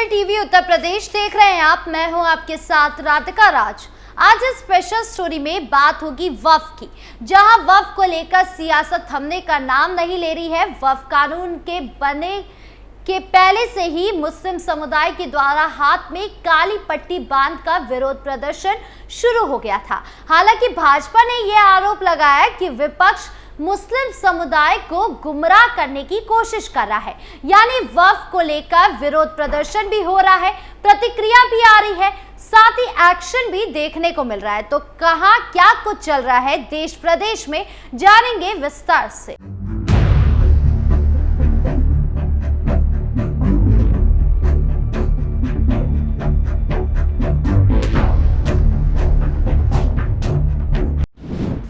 Capital TV Uttar Pradesh देख रहे हैं आप। मैं हूं आपके साथ राधिका राज। आज इस स्पेशल स्टोरी में बात होगी वक्फ की, जहां वक्फ को लेकर सियासत थमने का नाम नहीं ले रही है। वक्फ कानून के बने के पहले से ही मुस्लिम समुदाय के द्वारा हाथ में काली पट्टी बांध का विरोध प्रदर्शन शुरू हो गया था। हालांकि भाजपा ने यह आरोप लगाया कि विपक्ष मुस्लिम समुदाय को गुमराह करने की कोशिश कर रहा है, यानी वक्फ को लेकर विरोध प्रदर्शन भी हो रहा है, प्रतिक्रिया भी आ रही है, साथ ही एक्शन भी देखने को मिल रहा है। तो कहां क्या कुछ चल रहा है देश प्रदेश में, जानेंगे विस्तार से।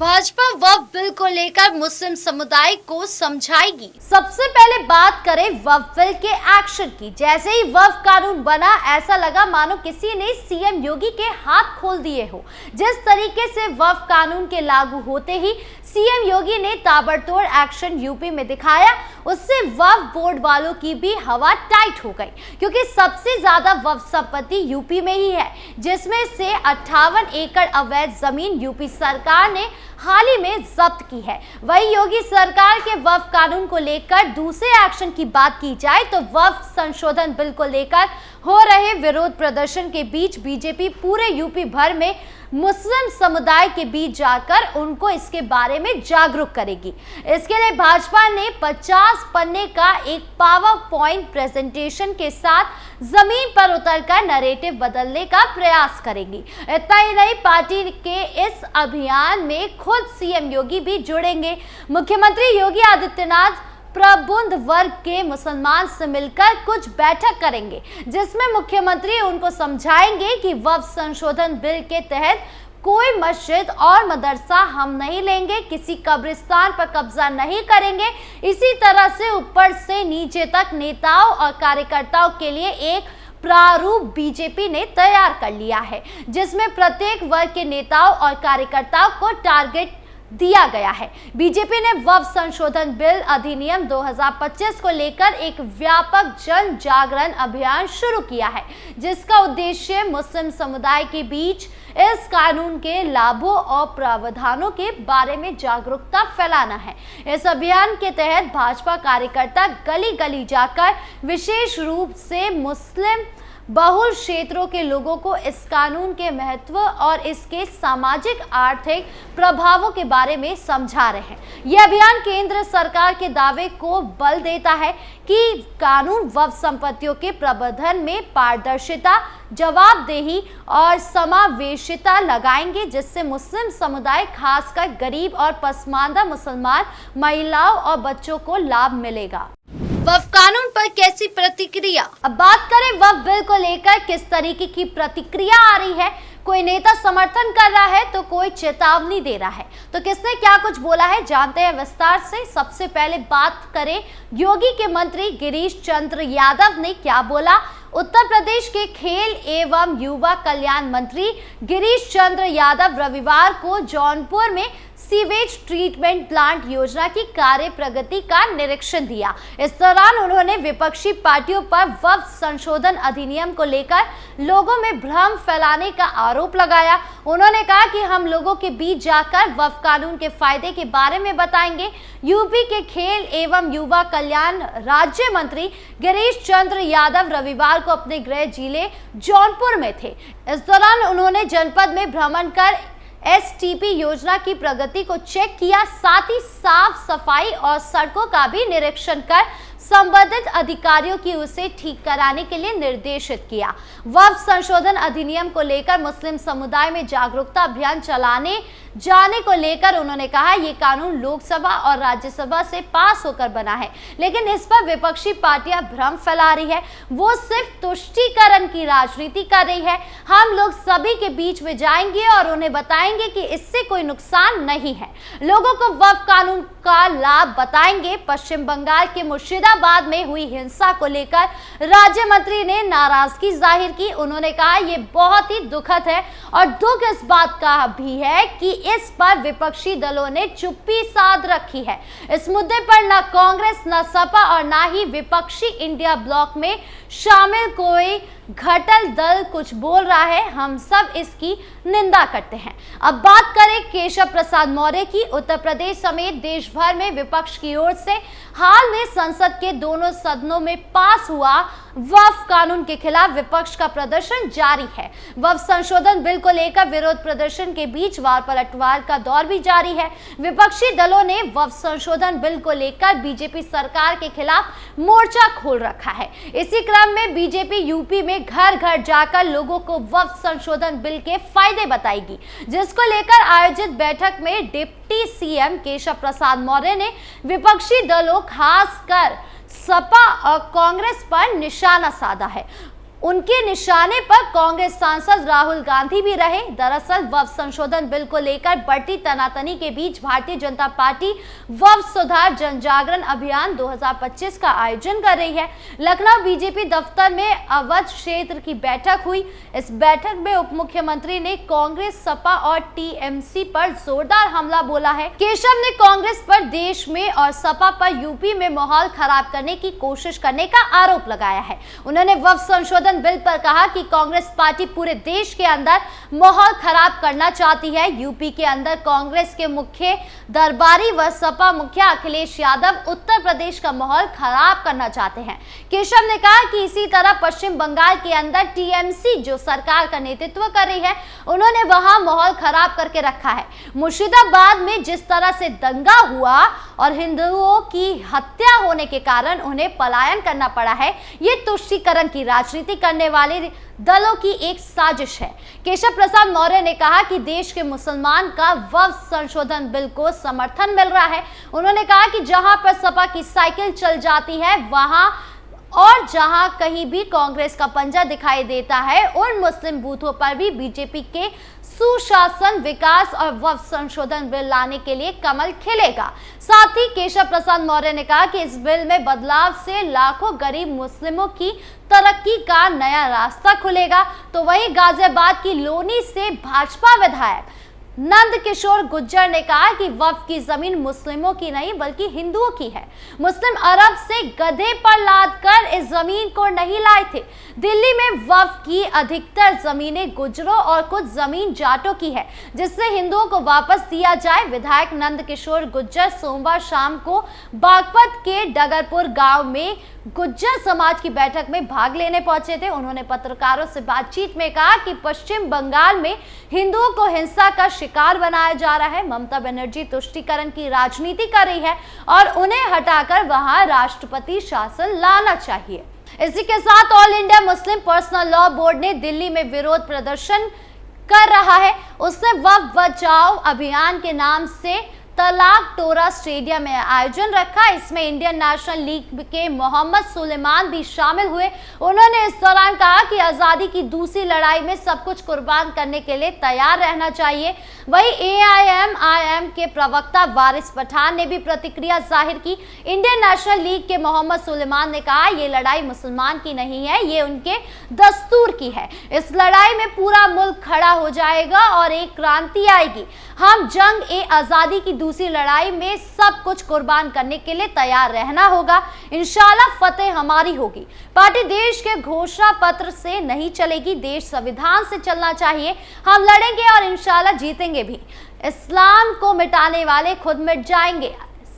भाजपा वक्फ बिल को लेकर मुस्लिम समुदाय को समझाएगी। सबसे पहले बात करें वक्फ बिल के एक्शन की। जैसे ही वक्फ कानून बना, ऐसा लगा मानो किसी ने सीएम योगी के हाथ खोल दिए हो। जिस तरीके से वक्फ कानून के लागू होते ही सीएम योगी ने ताबड़तोड़ एक्शन यूपी में दिखाया, उससे वक्फ बोर्ड वालों की भी हवा टाइट हो गई, क्योंकि सबसे ज्यादा वक्फ संपत्ति यूपी में ही है, जिसमें से 58 एकड़ अवैध जमीन यूपी सरकार ने हाल ही में जब्त की है। वही योगी सरकार के वक्फ कानून को लेकर दूसरे एक्शन की बात की जाए तो वक्फ संशोधन बिल को लेकर हो रहे विरोध प्रदर्शन के बीच बीजेपी पूरे यूपी भर में मुस्लिम समुदाय के बीच जाकर उनको इसके बारे में जागरूक करेगी। इसके लिए भाजपा ने 50 पन्ने का एक पावर पॉइंट प्रेजेंटेशन के साथ जमीन पर उतरकर नैरेटिव बदलने का प्रयास करेगी। इतना ही नहीं, पार्टी के इस अभियान में खुद सीएम योगी भी जुड़ेंगे। मुख्यमंत्री योगी आदित्यनाथ प्रबुद्ध वर्ग के मुसलमान से मिलकर कुछ बैठक करेंगे, जिसमें मुख्यमंत्री उनको समझाएंगे कि वक्फ संशोधन बिल के तहत कोई मस्जिद और मदरसा हम नहीं लेंगे, किसी कब्रिस्तान पर कब्जा नहीं करेंगे। इसी तरह से ऊपर से नीचे तक नेताओं और कार्यकर्ताओं के लिए एक प्रारूप बीजेपी ने तैयार कर लिया है, जिसमें प्रत्येक वर्ग के नेताओं और कार्यकर्ताओं को टारगेट दिया गया है। बीजेपी ने वक्फ संशोधन बिल अधिनियम 2025 को लेकर एक व्यापक जन जागरण अभियान शुरू किया है, जिसका उद्देश्य मुस्लिम समुदाय के बीच इस कानून के लाभों और प्रावधानों के बारे में जागरूकता फैलाना है। इस अभियान के तहत भाजपा कार्यकर्ता गली गली जाकर विशेष रूप से मुस्लिम बहुल क्षेत्रों के लोगों को इस कानून के महत्व और इसके सामाजिक आर्थिक प्रभावों के बारे में समझा रहे हैं। यह अभियान केंद्र सरकार के दावे को बल देता है कि कानून वक्फ संपत्तियों के प्रबंधन में पारदर्शिता, जवाबदेही और समावेशिता लगाएंगे, जिससे मुस्लिम समुदाय, खासकर गरीब और पसमानदा मुसलमान महिलाओं और बच्चों को लाभ मिलेगा। वक्फ कानून पर कैसी प्रतिक्रिया? अब बात करें वक्फ बिल को लेकर किस तरीके की प्रतिक्रिया आ रही है। कोई नेता समर्थन कर रहा है तो कोई चेतावनी दे रहा है। तो किसने क्या कुछ बोला है, जानते हैं विस्तार से। सबसे पहले बात करें योगी के मंत्री गिरीश चंद्र यादव ने क्या बोला। उत्तर प्रदेश के खेल एवं युवा कल्याण मंत्री गिरीश चंद्र यादव रविवार को जौनपुर में सीवेज ट्रीटमेंट प्लांट योजना की कार्य प्रगति का निरीक्षण दिया। इस दौरान उन्होंने विपक्षी पार्टियों पर वक्फ संशोधन अधिनियम को लेकर लोगों में भ्रम फैलाने का आरोप लगाया। उन्होंने कहा कि हम लोगों के बीच जाकर वक्फ कानून के फायदे के बारे में बताएंगे। यूपी के खेल एवं युवा कल्याण राज्य मंत्री गिरीश चंद्र यादव रविवार को अपने गृह जिले जौनपुर में थे। इस दौरान उन्होंने जनपद में भ्रमण कर एसटीपी योजना की प्रगति को चेक किया, साथ ही साफ सफाई और सड़कों का भी निरीक्षण कर संबंधित अधिकारियों की उसे ठीक कराने के लिए निर्देशित किया। वक्फ संशोधन अधिनियम को लेकर मुस्लिम समुदाय में जागरूकता अभियान चलाने जाने को लेकर उन्होंने कहा, ये कानून लोकसभा और राज्यसभा से पास होकर बना है, लेकिन इस पर विपक्षी पार्टियां भ्रम फैला रही है। वो सिर्फ तुष्टीकरण की राजनीति कर रही है। हम लोग सभी के बीच में जाएंगे और उन्हें बताएंगे कि इससे कोई नुकसान नहीं है। लोगों को वक्फ कानून का लाभ बताएंगे। पश्चिम बंगाल के मुर्शिदाबाद में हुई हिंसा को लेकर राज्य मंत्री ने नाराजगी जाहिर की। उन्होंने कहा, ये बहुत ही दुखद है और दुख इस बात का भी है कि इस पर विपक्षी दलों ने चुप्पी साध रखी है। इस मुद्दे पर न कांग्रेस, न सपा और न ही विपक्षी इंडिया ब्लॉक में शामिल कोई घटल दल कुछ बोल रहा है। हम सब इसकी निंदा करते हैं। अब बात करें केशव प्रसाद मौर्य की। उत्तर प्रदेश समेत देश भर में विपक्ष की ओर से हाल में संसद के दोनों सदनों में पास हुआ वक्फ कानून के खिलाफ विपक्ष का प्रदर्शन जारी है। वक्फ संशोधन बिल को लेकर विरोध प्रदर्शन के बीच वार पलटवार का दौर भी जारी है। विपक्षी दलों ने वक्फ संशोधन बिल को लेकर बीजेपी सरकार के खिलाफ मोर्चा खोल रखा है। इसी क्रम में बीजेपी यूपी में घर घर जाकर लोगों को वक्फ संशोधन बिल के फायदे बताएगी, जिसको लेकर आयोजित बैठक में डिप्टी सीएम केशव प्रसाद मौर्य ने विपक्षी दलों खासकर सपा और कांग्रेस पर निशाना साधा है। उनके निशाने पर कांग्रेस सांसद राहुल गांधी भी रहे। दरअसल वक्फ संशोधन बिल को लेकर बढ़ती तनातनी के बीच भारतीय जनता पार्टी वक्फ सुधार जन जागरण अभियान 2025 का आयोजन कर रही है। लखनऊ बीजेपी दफ्तर में अवध क्षेत्र की बैठक हुई। इस बैठक में उप मुख्यमंत्री ने कांग्रेस, सपा और टीएमसी पर जोरदार हमला बोला है। केशव ने कांग्रेस पर देश में और सपा पर यूपी में माहौल खराब करने की कोशिश करने का आरोप लगाया है। उन्होंने वक्फ संशोधन बिल पर कहा कि कांग्रेस पार्टी पूरे देश के अंदर माहौल खराब करना चाहती है। यूपी के अंदर कांग्रेस के मुख्य दरबारी व सपा मुखिया अखिलेश यादव उत्तर प्रदेश का माहौल खराब करना चाहते हैं। केशव ने कहा कि इसी तरह पश्चिम बंगाल के अंदर टीएमसी जो सरकार का नेतृत्व कर रही है, उन्होंने वहां माहौल खराब करके रखा है। मुर्शिदाबाद में जिस तरह से दंगा हुआ और हिंदुओं की हत्या होने के कारण उन्हें पलायन करना पड़ा है, ये तुष्टीकरण की राजनीति करने वाले दलों की एक साजिश है। केशव प्रसाद मौर्य ने कहा कि देश के मुसलमान का वक्फ संशोधन बिल को समर्थन मिल रहा है। उन्होंने कहा कि जहां पर सपा की साइकिल चल जाती है वहां और जहां कहीं भी कांग्रेस का पंजा दिखाई देता है, उन मुस्लिम बूथों पर भी बीजेपी के सुशासन, विकास और वक्फ संशोधन बिल लाने के लिए कमल खिलेगा। साथ ही केशव प्रसाद मौर्य ने कहा कि इस बिल में बदलाव से लाखों गरीब मुस्लिमों की तरक्की का नया रास्ता खुलेगा। तो वहीं गाजियाबाद की लोनी से भाजपा विधायक नंद किशोर गुज्जर ने कहा कि वक्फ की जमीन मुस्लिमों की नहीं बल्कि हिंदुओं की है। मुस्लिम अरब से गधे पर लाद कर इस जमीन को नहीं लाए थे। दिल्ली में वक्फ की अधिकतर जमीनें गुजरों और कुछ जमीन जाटों की है, जिससे हिंदुओं को वापस दिया जाए। विधायक नंद किशोर गुज्जर सोमवार शाम को बागपत के डगरपुर गांव में गुज्जर समाज की बैठक में भाग लेने पहुंचे थे। उन्होंने पत्रकारों से बातचीत में कहा कि पश्चिम बंगाल में हिंदुओं को हिंसा का शिकार बनाया जा रहा है। ममता बनर्जी तुष्टीकरण की राजनीति कर रही है और उन्हें हटाकर वहां राष्ट्रपति शासन लाना चाहिए। इसी के साथ all India Muslim personal law board ने दिल्ली में विरोध प्रदर्शन कर रहा है। उसने वक्फ बचाओ अभियान के नाम से तलाक टोरा स्टेडियम में आयोजन रखा। इसमें इंडियन नेशनल लीग के मोहम्मद सुलेमान भी शामिल हुए। उन्होंने इस दौरान कहा कि आजादी की दूसरी लड़ाई में सब कुछ कुर्बान करने के लिए तैयार रहना चाहिए। वहीं एआईएमआईएम के प्रवक्ता वारिस पठान ने भी प्रतिक्रिया जाहिर की। इंडियन नेशनल लीग के मोहम्मद सुलेमान ने कहा, ये लड़ाई मुसलमान की नहीं है, ये उनके दस्तूर की है। इस लड़ाई में पूरा मुल्क खड़ा हो जाएगा और एक क्रांति आएगी। हम जंग ए आजादी की दूसरी लड़ाई में सब कुछ कुर्बान करने के लिए तैयार रहना होगा। इंशाल्लाह फतेह हमारी होगी। पार्टी देश के घोषणा पत्र से नहीं चलेगी, देश संविधान से चलना चाहिए। हम लड़ेंगे और इंशाल्लाह जीतेंगे भी। इस्लाम को मिटाने वाले खुद मिट जाएंगे।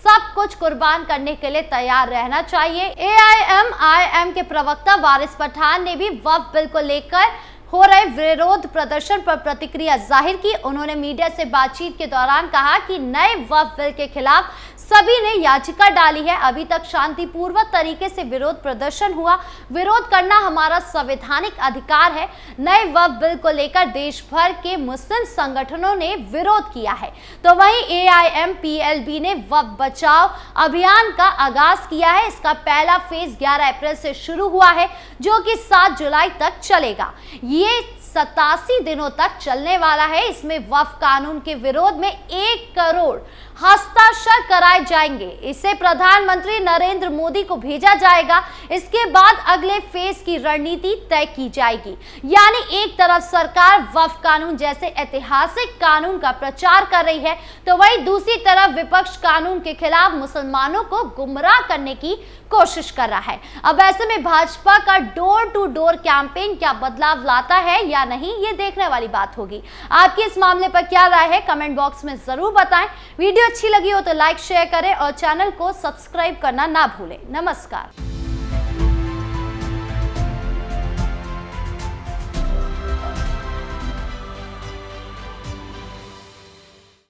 सब कुछ कुर्बान करने के लिए तैयार रहना चाहिए। एआईएमआईएम के प्रवक्ता वारिस पठान ने भी वक्फ बिल को लेकर हो रहे विरोध प्रदर्शन पर प्रतिक्रिया जाहिर की। उन्होंने मीडिया से बातचीत के दौरान कहा कि नए वक्फ बिल के खिलाफ सभी ने याचिका डाली है। अभी तक शांतिपूर्वक तरीके से विरोध प्रदर्शन हुआ। विरोध करना हमारा संवैधानिक अधिकार है। नए वक्फ बिल को लेकर देश भर के मुस्लिम संगठनों ने विरोध किया है। तो वहीं एआईएमपीएलबी ने वक्फ बचाओ अभियान का आगाज किया है। इसका पहला फेज 11 अप्रैल से शुरू हुआ है, जो कि 7 जुलाई तक चलेगा। ये 87 दिनों तक चलने वाला है। इसमें वक्फ कानून के विरोध में 1 करोड़ हस्ताक्षर कराए जाएंगे। इसे प्रधानमंत्री नरेंद्र मोदी को भेजा जाएगा। इसके बाद अगले फेज की रणनीति तय की जाएगी। यानी एक तरफ सरकार वक्फ कानून जैसे ऐतिहासिक कानून का प्रचार कर रही है, तो वहीं दूसरी तरफ विपक्ष कानून के खिलाफ मुसलमानों को गुमराह करने की कोशिश कर रहा है। अब ऐसे में भाजपा का डोर टू डोर कैंपेन क्या बदलाव लाता है या नहीं, ये देखने वाली बात होगी। आपकी इस मामले पर क्या राय है, कमेंट बॉक्स में जरूर बताएं। वीडियो अच्छी लगी हो तो लाइक शेयर करें और चैनल को सब्सक्राइब करना ना भूलें। नमस्कार।